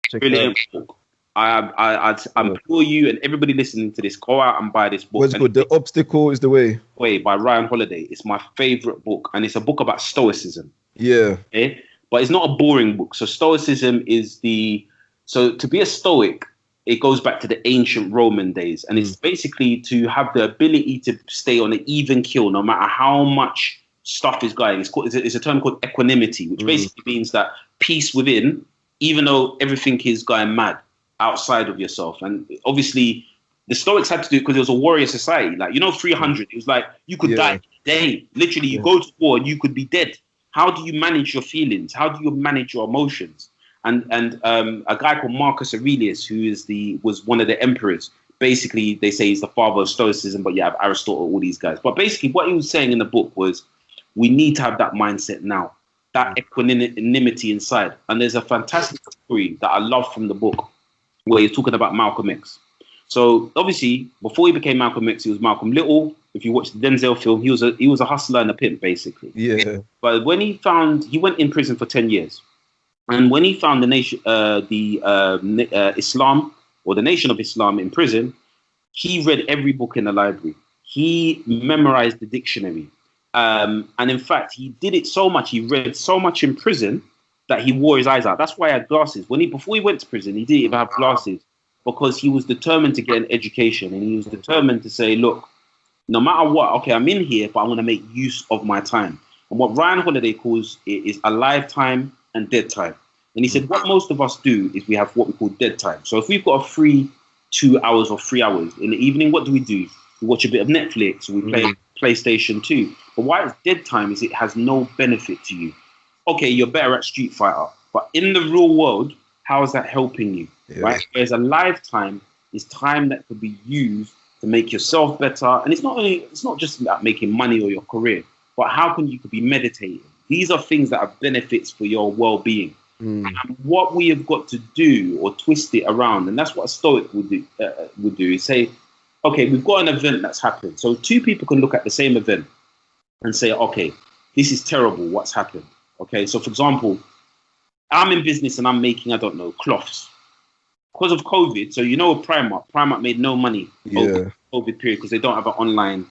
Check it out. Brilliant book. I implore you and everybody listening to this, go out and buy this book. What's good? The Obstacle is the Way. Way by Ryan Holiday. It's my favorite book, and it's a book about stoicism. Yeah. Okay? But it's not a boring book. So stoicism is so to be a stoic, it goes back to the ancient Roman days, and it's basically to have the ability to stay on an even keel no matter how much stuff is going. It's a term called equanimity, which basically means that peace within, even though everything is going mad outside of yourself. And obviously the Stoics had to do it because it was a warrior society. Like, 300, it was like you could die today. Literally, you go to war and you could be dead. How do you manage your feelings? How do you manage your emotions? And a guy called Marcus Aurelius, who was one of the emperors, basically they say he's the father of Stoicism, but you have Aristotle, all these guys. But basically what he was saying in the book was, we need to have that mindset now, that equanimity inside. And there's a fantastic story that I love from the book where he's talking about Malcolm X. So obviously, before he became Malcolm X, he was Malcolm Little. If you watch the Denzel film, he was a hustler and a pimp, basically. Yeah. But when he went in prison for 10 years. And when he found Islam, or the Nation of Islam, in prison, he read every book in the library. He memorized the dictionary. And in fact, he did it so much, he read so much in prison that he wore his eyes out. That's why he had glasses. Before he went to prison, he didn't even have glasses because he was determined to get an education. And he was determined to say, look, no matter what, okay, I'm in here, but I'm going to make use of my time. And what Ryan Holiday calls it is alive time and dead time. And he said, what most of us do is we have what we call dead time. So if we've got a free 2 hours or 3 hours in the evening, what do? We watch a bit of Netflix, or we play PlayStation 2. But why it's dead time is it has no benefit to you. Okay, you're better at Street Fighter, but in the real world, how is that helping you? Yeah. Right? Whereas a lifetime is time that could be used to make yourself better. And it's not just about making money or your career, but how you could be meditating. These are things that are benefits for your well-being. And what we have got to do, or twist it around, and that's what a Stoic would do, is say, okay, we've got an event that's happened. So two people can look at the same event and say, okay, this is terrible, what's happened? Okay, so for example, I'm in business and I'm making, cloths. Because of COVID, so Primark made no money over the COVID period because they don't have an online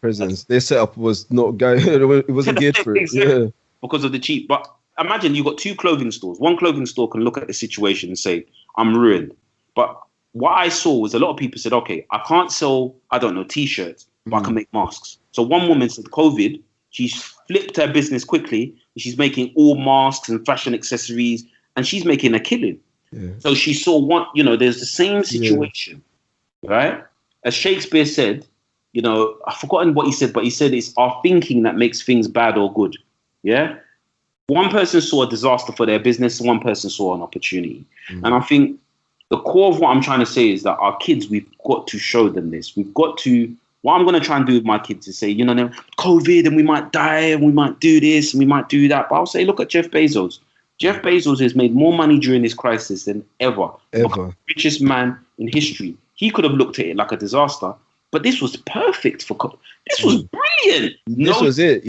presence. Their setup was not going, it wasn't geared for it. Exactly. Yeah. Because of the cheap. But imagine you've got two clothing stores. One clothing store can look at the situation and say, I'm ruined. But what I saw was a lot of people said, okay, I can't sell, T-shirts, but I can make masks. So one woman said, COVID, she's flipped her business quickly. She's making all masks and fashion accessories, and she's making a killing. Yeah. So she saw there's the same situation, right? As Shakespeare said, I've forgotten what he said, but he said it's our thinking that makes things bad or good. Yeah. One person saw a disaster for their business, one person saw an opportunity. And I think the core of what I'm trying to say is that our kids, we've got to show them this. What I'm going to try and do with my kids is say, COVID, and we might die, and we might do this, and we might do that. But I'll say, look at Jeff Bezos. Jeff Bezos has made more money during this crisis than ever. The richest man in history. He could have looked at it like a disaster, but this was perfect for COVID. This was brilliant. This was it.